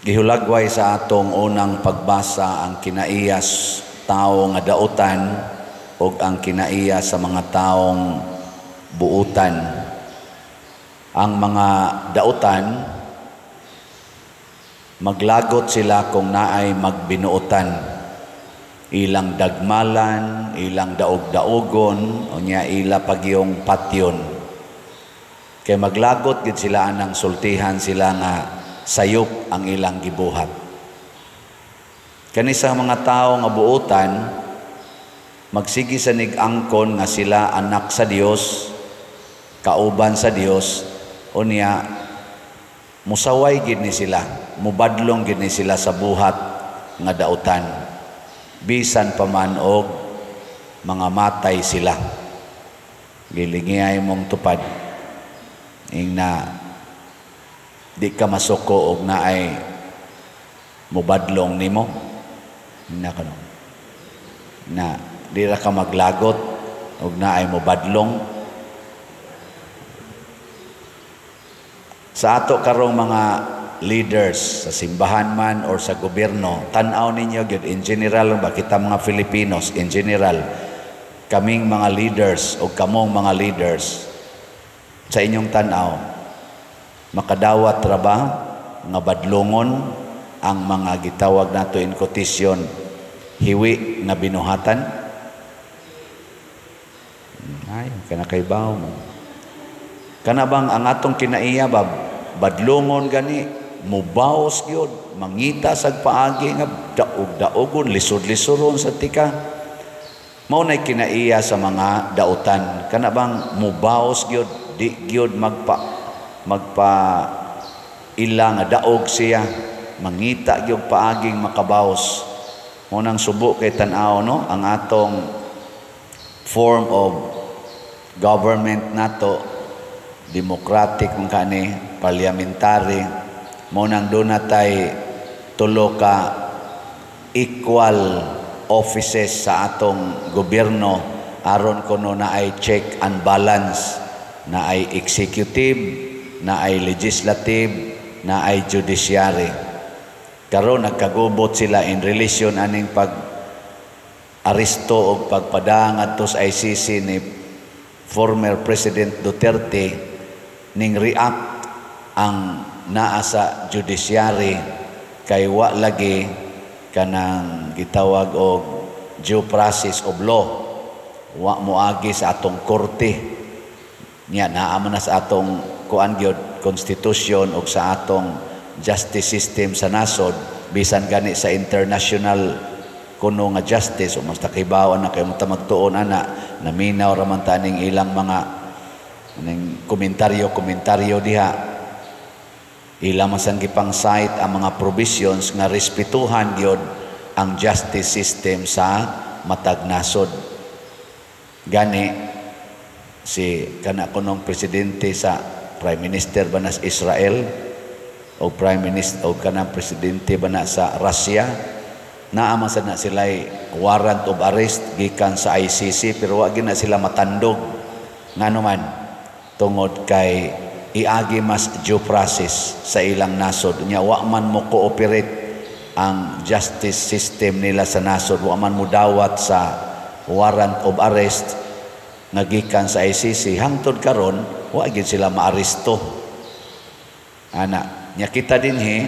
Gihulagway sa atong unang pagbasa ang kinaiyas tao nga dautan o ang kinaiyas sa mga taong buutan. Ang mga dautan, maglagot sila kung naay magbinuutan. Ilang dagmalan, ilang daog-daogon, o niya ila pagyong patyon. Kaya maglagot gid sila anang sultihan sila nga sayop ang ilang gibuhat. Kani sa mga tao nga buutan, magsigi sa nig-angkon nga sila anak sa Dios, kauban sa Dios, o niya musaway gid ni sila, mubadlong gid ni sila sa buhat nga dautan. Bisan pa man og mga matay sila. Gilingiyay mong tupad ing na di ka masuko og naay mubadlong nimo na di ra ka maglagot og naay mubadlong. Sa ato karong mga leaders sa simbahan man or sa gobyerno, tan-aw ninyo gyud in general ba kita mga Filipinos in general, kaming mga leaders o kamong mga leaders sa inyong tan-aw, makadawat ra ba nga badlongon ang mga gitawag nato in quotation hiwi nga binuhatan? Ay, kana kay bawo mo. Kana bang ang atong kinaiya ba badlongon gani, mubaos gyud, mangita sag paagi nga daog-daogon, lisod-lisoron sa tika. Mao nay kinaiya sa mga dautan. Kana bang mubaos gyud, di gyud magpa ila nga daog siya, mangita gyud paaging makabaos. Mo nang subo kay tan-aw no ang atong form of government nato, democratic man kani, parliamentary, mo nang doon natay tulo ka equal offices sa atong gobyerno aron kuno na ay check and balance, na ay executive, na ay legislative, na ay judiciary. Karon nagkagubot sila in relation aning pag-aristo o pagpadang adto sa ICC ni former President Duterte ning react ang naa sa judiciary kay wa lagi kanang gitawag og due process of law, wa moagi sa atong korte nya, naa man na sa atong kuan gyud constitution og sa atong justice system sa nasod, bisan gani sa international kuno nga justice o mas takibawan na kay magtuon ana naminaw ra man taning ilang mga ning komentaryo diha. Ila masang gipang cite ang mga provisions nga respetuhan gyud ang justice system sa matag nasod. Gani si kana kunong presidente sa Prime Minister ba na sa Israel o Prime Minister o kanang presidente ba na sa Russia, naa man sad na sila'y warrant of arrest gikan sa ICC pero wa na sila matandog ngano man tungod kay iagi mas due process sa ilang nasod nya, wa man mo cooperate ang justice system nila sa nasod, wa man mo dawat sa warrant of arrest nga gikan sa ICC. Hangtod karon wa gid sila maaresto ana nya kita dinhi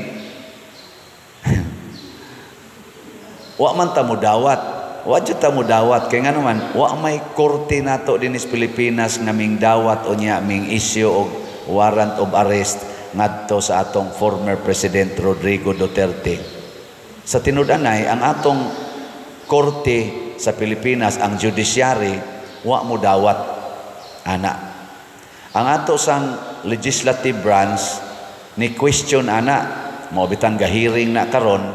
wa man ta mo dawat, wa jud ta mo dawat kay ngano man wa may korte nato dinis Pilipinas nga ming dawat o nya ming issue og warrant of arrest ngadto sa atong former President Rodrigo Duterte. Sa tinud-anay ang atong korte sa Pilipinas, ang judiciary, wa mo dawat ana. Ang ato sang legislative branch ni question ana, mo bitang gahiring na karon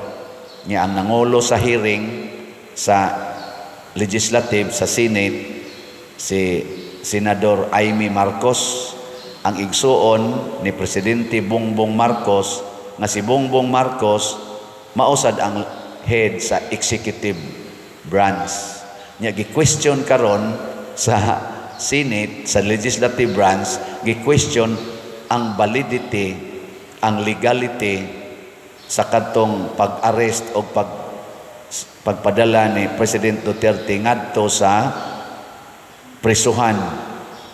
nya ang nangulo sa hearing sa legislative sa Senate si Senador Amy Marcos. Ang igsuon ni Presidente Bongbong Marcos nga si Bongbong Marcos mausad ang head sa executive branch. Nya gi-question karon sa Senate, sa legislative branch, gi-question ang validity, ang legality sa katong pag-arrest o pagpadala ni President Duterte ngadto sa prisuhan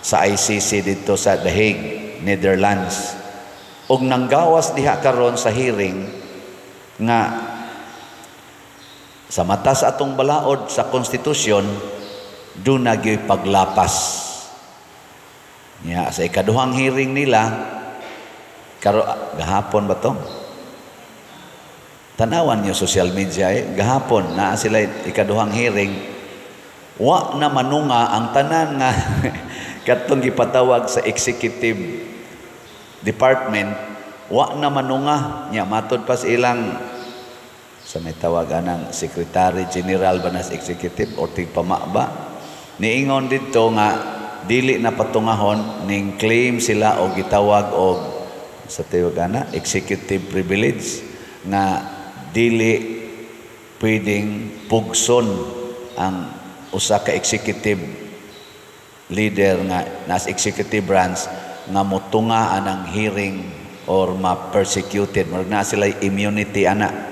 sa ICC dito sa The Hague, Netherlands. Og nanggawas diha karon sa hearing nga sa mata sa atong balaod sa konstitusyon doon nagyoy paglapas. Nya sa ikaduhang hearing nila gahapon ba to? Tanawan niyo social media gahapon na sila ikaduhang hearing, wa na manunga ang tanan nga katong gipatawag sa executive department, wa na manunga nya matod pa sa ilang sa may tawagan ng Secretary General ba na sa executive o tigpamaba niingon dito nga dili na patungahon ning claim sila o gitawag og sa tawagan na executive privilege nga dili pwedeng pugson ang usa ka executive leader nga nas executive branch nga motunga anang hearing or ma-persecuted na sila immunity ana.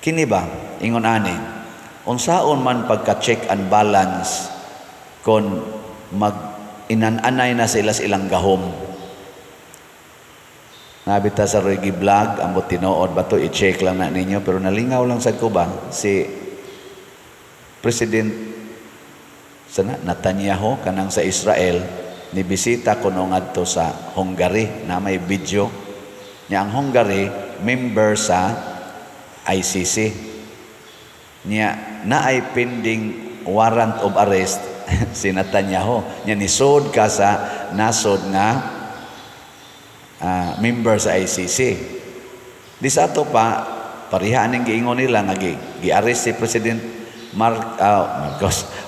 Kini ba ingon ani unsaon man pagka-check and balance kon mag-inananay na sila sa ilang gahom. Nabita sa Roy Vlog, ang tinuod ba to, i-check lang na ninyo, pero nalingaw lang sa ko ba, si President Netanyahu, kanang sa Israel, nibisita ko nung adto sa Hungary, na may video, niya ang Hungary, member sa ICC. Niya, na ay pending warrant of arrest, si Netanyahu, niya nisod ka sa nasod nga, member sa ICC. Di sa ato pa parihaan ning giingon nila nga gi-arrest si President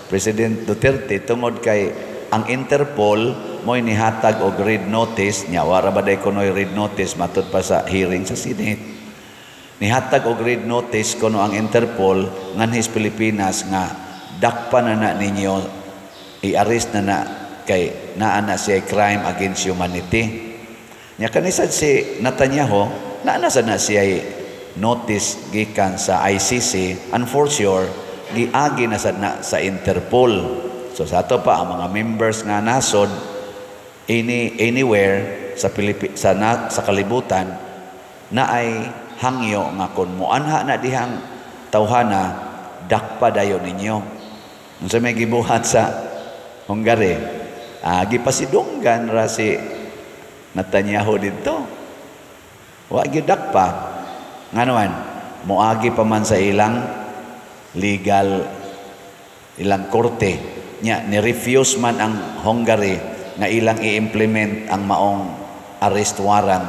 President Duterte tungod kay ang Interpol mo'y nihatag og red notice nya wara ba day kunoy red notice matud pa sa hearing sa Senate. Nihatag og red notice kuno ang Interpol nganhis Pilipinas nga dakpan na ninyo i-arrest na kay naa na siya crime against humanity. Nya kanisad si Netanyahu, naanasa na siya notice gikan sa ICC, and for sure, giagi na sa Interpol. So sa ato pa, ang mga members nga nasod, anywhere sa sa kalibutan, na ay hangyo nga kung muanha na dihang tawhana, dakpa dayon ninyo. Nung sa may gibuhat sa Hungary, gipasidunggan ra si Netanyahu dito. Wa gidak pa. Nganuan, moagi pa man sa ilang legal ilang korte. Nya ni-refuse man ang Hungary na ilang i-implement ang maong arrest warrant.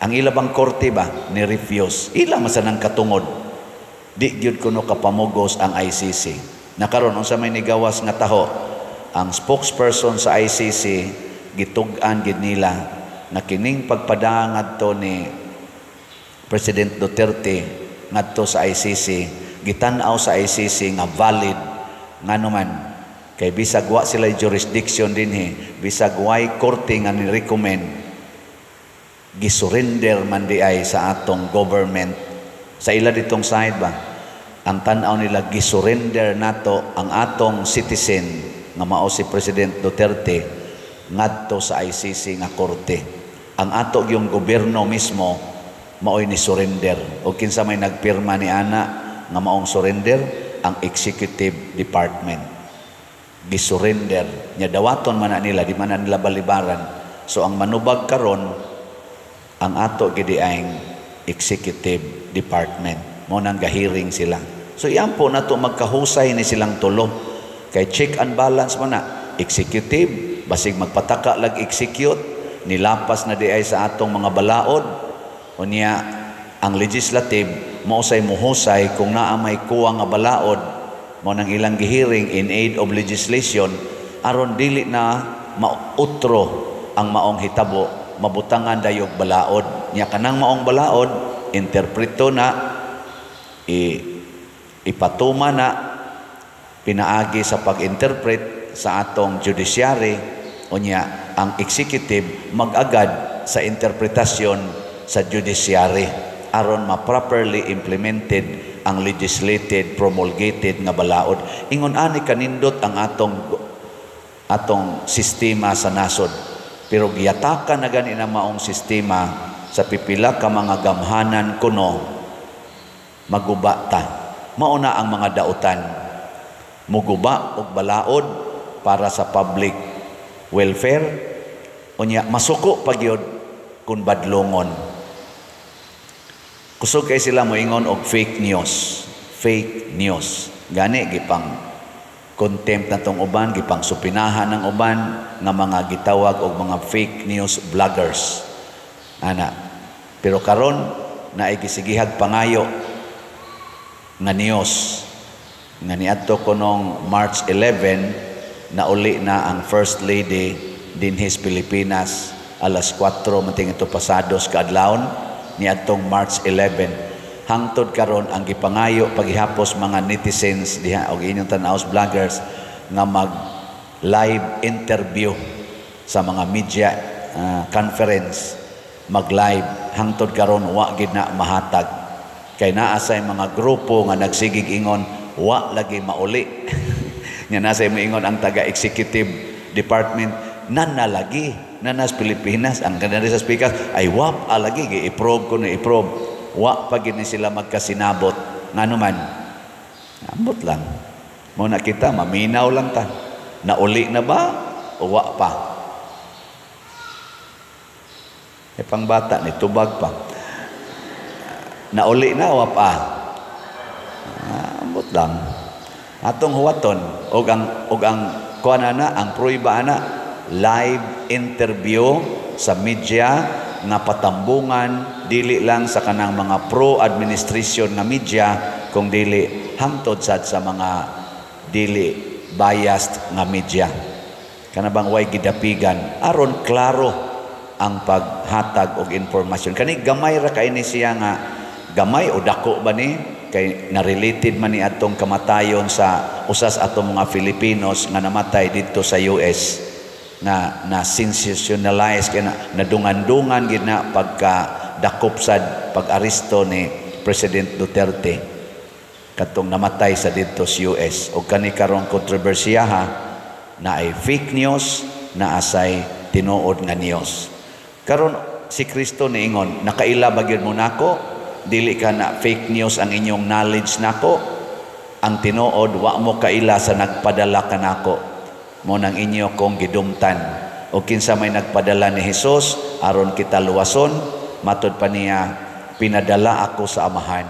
Ang ilabang korte ba ni-refuse. Ilang masanang katungod. Di gyud kuno kapamugos ang ICC. Nakaron unsa may nigawas nga taho, ang spokesperson sa ICC gitug-an gid nila na kining pagpadaan ngadto ni President Duterte ngadto sa ICC, gitan-aw sa ICC nga valid nganuman kay bisag wa sila jurisdiction dinhi, bisag way korte nga ni-recommend gisurrender man di ay sa atong government sa ila ditong side ba ang tan-aw nila gisurrender nato ang atong citizen nga mao si President Duterte ngadto sa ICC nga korte. Ang ato yung gobyerno mismo maoy ni surrender. O kinsa may nagpirma ni ana nga maong surrender, ang executive department. Gisurrender. Nya dawaton man na nila, di man na nila balibaran. So ang manubag karon ang ato gidi ay executive department. Mo nang gahiring sila. So iyan po na to magkahusay ni silang tulo. Kay check and balance man na. Executive, basig magpataka lag execute, nilapas na di ay sa atong mga balaod. O niya, ang legislative, mausay muhusay kung naa may kuwa nga balaod, mo nang ilang gihiring in aid of legislation, aron dili na mautro ang maong hitabo, mabutangan dayog balaod. Niya kanang maong balaod, interpreto na, ipatuma na, pinaagi sa pag-interpret sa atong judiciary, o niya, ang executive mag-agad sa interpretasyon sa judiciary. aron ma-properly implemented ang legislated, promulgated nga balaod. Ingon ani kanindot ang atong sistema sa nasod. Pero giyatakan na gani na maong sistema sa pipila ka mga gamhanan kuno maguba ta. Mauna ang mga dautan. Muguba og balaod para sa public welfare. Unya masuko pagyod kung badlongon. Kusog kay sila moingon og fake news. Fake news. Gani gipang contempt na tong uban, gipang supinahan ng uban nga mga gitawag og mga fake news vloggers. Ana. Pero karon naay gisigihag pangayo nga news nga niadto kunong March 11 na uli na ang First Lady dinhis Pilipinas alas 4 mating ito pasados kaadlawon niadtong March 11 hangtod karon ang gipangayo paghihapos mga netizens diha og inyong tan-aos vloggers nga mag live interview sa mga media conference mag live hangtod karon wa gid na mahatag kay naa say mga grupo nga nagsigig ingon wa lagi mauli nya na say moingon ang taga executive department nanalagi nanas Pilipinas ang kanila sa speakers ay wap alagi gi-approve ko na approve wa pa gid ni sila magkasinabot nganuman ambot lang mo na kita maminaw lang ta nauli na ba o wa pa pang bata ni tubag pa nauli na wa pa ambot lang atong huwaton og ang kuana na ang pruiba ana live interview sa media nga patambungan dili lang sa kanang mga pro-administration nga media kung dili hangtod sad sa mga dili biased nga media kana bang way gidapigan aron klaro ang paghatag og informasyon kani gamay ra kay ni siya nga gamay o dako ba ni kay na-related man ni atong kamatayon sa usas atong mga Filipinos nga namatay dito sa US na sensationalize kay na dungan-dungan gid na pagka dakop sad pag-aresto ni President Duterte katong namatay sa dito sa US o kani karong kontrobersiya na ay fake news na asay tinuod nga news karon si Kristo niingon nakaila ba gyud mo nako dili ka na fake news ang inyong knowledge nako ang tinuod wa mo kaila sa nagpadala kanako mo nang inyo kong gidumtan o kinsa may nagpadala ni Hesus aron kita luwason matud pa niya pinadala ako sa amahan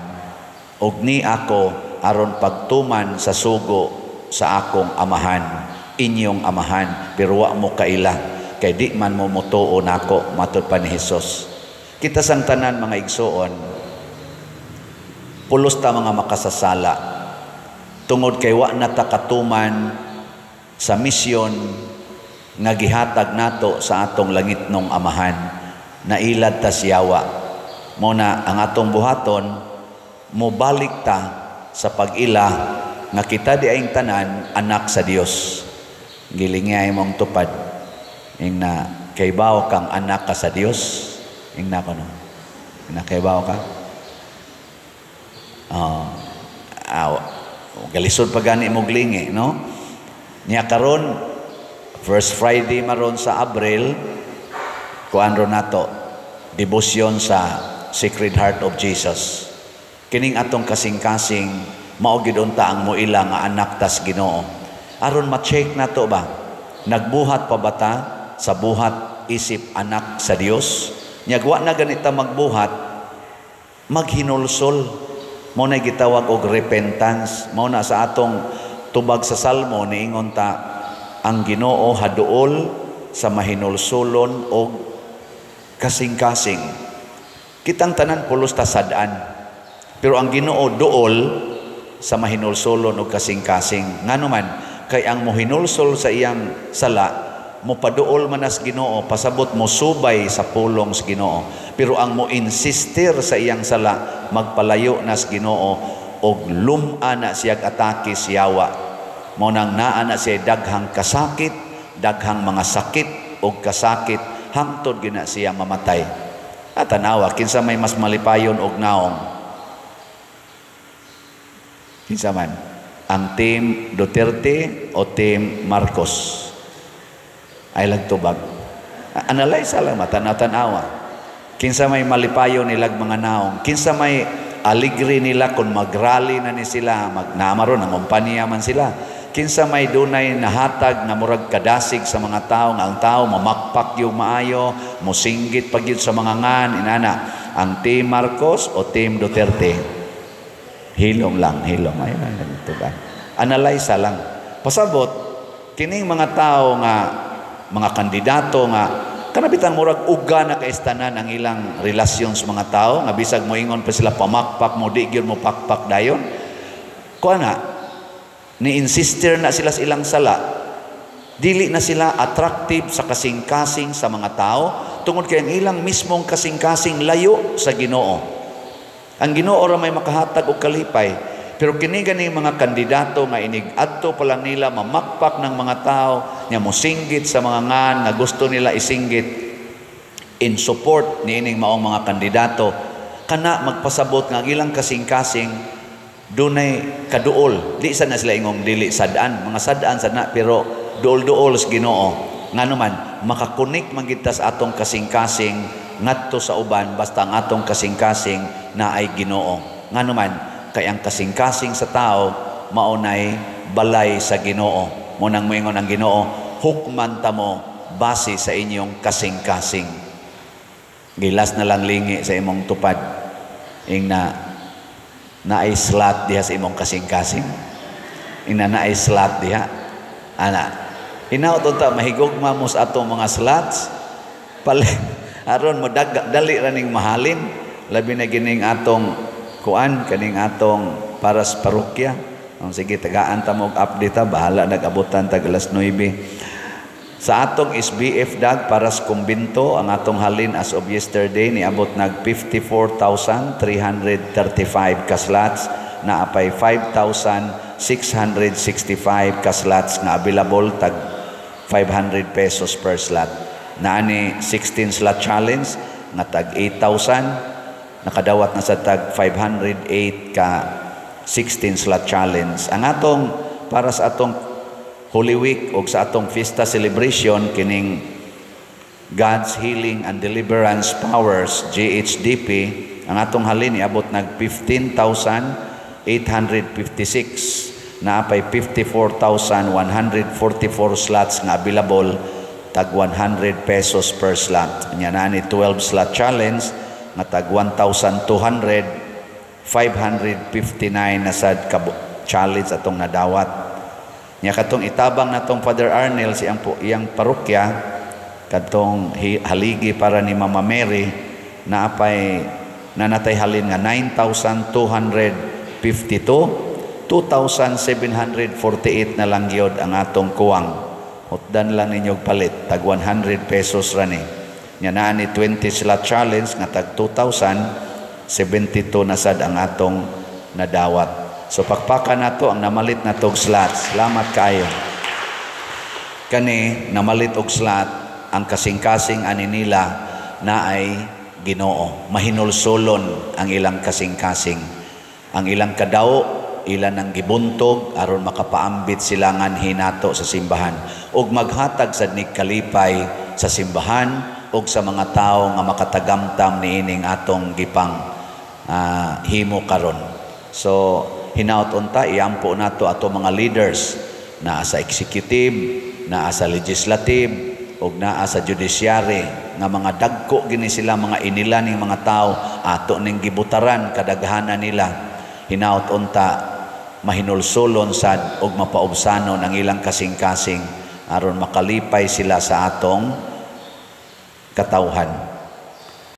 og ni ako aron pagtuman sa sugo sa akong amahan inyong amahan pero wa mo kaila kay di man mo motuo nako matud pa ni Hesus kita sang tanan mga igsoon pulos ta mga makasasala tungod kay wa na ta katuman sa misyon nga gihatag nato sa atong langitnong amahan na ilad ta siyawa mo na ang atong buhaton mobalik ta sa pag-ila nga kita di aing tanan anak sa Dios gilingay mong tupad ing na kaybaw kang anak ka sa Dios ing na kuno na kaybaw ka galisod pa gani mo glingi no niya karon first Friday maron sa Abril kuan ro nato devotion sa Sacred Heart of Jesus kining atong kasing-kasing mao gid unta ang moila nga anak tas Ginoo aron ma-check nato ba nagbuhat pa bata sa buhat isip anak sa Dios nya wa na ganita magbuhat maghinulsol mo na gitawag og repentance mo na sa atong tubag sa Salmo niingon ta ang Ginoo haduol sa mahinulsulon og kasing-kasing kitang tanan pulos ta sad-an pero ang Ginoo duol sa mahinulsulon og kasing-kasing nganuman kay ang mohinulsol sa iyang sala mo paduol manas Ginoo pasabot mo subay sa pulong sa Ginoo pero ang mo insistir sa iyang sala magpalayo nas Ginoo og lum-a na siyag atake siyawa mo nang naa na siya daghang kasakit daghang mga sakit og kasakit hangtod gina siya mamatay Tanawa, kinsa may mas malipayon og naong? Kinsa man? Ang Team Duterte o Team Marcos? Ay lagtubag. Analyze lang, matanaw-tanawa. Kinsa may malipayon nilag mga naong? Kinsa may aligri nila kung mag-rally na ni sila, magnamaron, ang kumpanya man sila? Kinsa may dunay nahatag na murag kadasig sa mga tao, nga ang tao mamakpak yung maayo, musinggit pag yun sa mga ngan, inana, ang Team Marcos o Team Duterte? Hilom lang, hilom. Ayun, ito ba? Analyze lang. Pasabot, kining mga tao nga, mga kandidato nga, kanabitan murag uga na kaistanan ang ilang relasyon sa mga tao, nga bisag mo ingon pa sila pamakpak mo, di gyud mo pakpak dayon. Kuha na, ni-insister na sila sa ilang sala, dili na sila attractive sa kasing-kasing sa mga tao, tungod kay ang ilang mismong kasing-kasing layo sa Ginoo. Ang Ginoo ra may makahatag og kalipay, pero kini gani mga kandidato nga inig-adto pa lang nila mamakpak ng mga tao, nya mosinggit sa mga ngan nga gusto nila isinggit in support niining maong mga kandidato, kana magpasabot nga ang ilang kasing-kasing dunay kaduol. Di sana sila ingong dili sadaan, mga sadaan sana, pero duol-duol sa Ginoo. Ngano man, makakunik man kita sa atong kasing-kasing ngadto sa uban, basta ang atong kasing-kasing na ay Ginoo. Ngano man, kay ang kasing-kasing sa tao maunay balay sa Ginoo. Munang moingon ang Ginoo, hukman ta mo base sa inyong kasing-kasing. Gilas na lang lingi sa imong tupad. Ing na ay slot diha sa imong kasing-kasing. Ina na ay slot diha. Ana, hinaut unta mahigugma mo sa atong mga slots. Aron mo dali ra ning mahalin, labi na gining atong kuan kaning atong para sa parokya. Sige, tagaan ta mo og update, bahala nag-abutan tag alas 9. Sa atong SBF dag para sa kumbinto, ang atong halin as of yesterday niabot nag 54,335 ka slots, na apay 5,665 ka slots nga available, tag 500 pesos per slot. Naani 16 slot challenge nga tag 8,000, nakadawat na sa tag 508 ka 16 slot challenge. Ang atong para sa atong Holy Week o sa atong Fiesta Celebration, kining God's Healing and Deliverance Powers, GHDP, ang atong halin iabot nag 15,856, na apay 54,144 slots nga available, tag 100 pesos per slot. Nya na ni 12 slot challenge nga tag 1,200, 559 na sad ka challenge atong nadawat. Nya katong itabang natong Father Arnel iyang parokya, katong haligi para ni Mama Mary, na apay nanatay halin nga 9,252, 2,748 na lang gyud ang atong kuwang. Hutdan lang ninyo palit, tag 100 pesos ra ni. Nya naa ni 20 slot challenge nga tag 2,072 na sad ang atong nadawat. So pakpakan nato ang namalit na tog slots. Salamat kayo. Kani namalit og slot, ang kasing-kasing ani nila na ay Ginoo. Mahinulsolon ang ilang kasing-kasing. Ang ilang kadaw, ilan ang gibuntog aron makapaambit sila ngan hinato sa simbahan, ug maghatag sad ni kalipay sa simbahan ug sa mga tao nga makatagamtam niining atong gipang himo karon. So hinaut unta iampo nato ato mga leaders na sa executive, na sa legislative, ug naa sa judiciary, nga mga dagko gini sila, mga inilan ning mga tao ato ning gibutaran kadaghanan nila. Hinaut unta mahinulsolon sad ug mapaubsanon ang ilang kasing-kasing aron makalipay sila sa atong katawhan.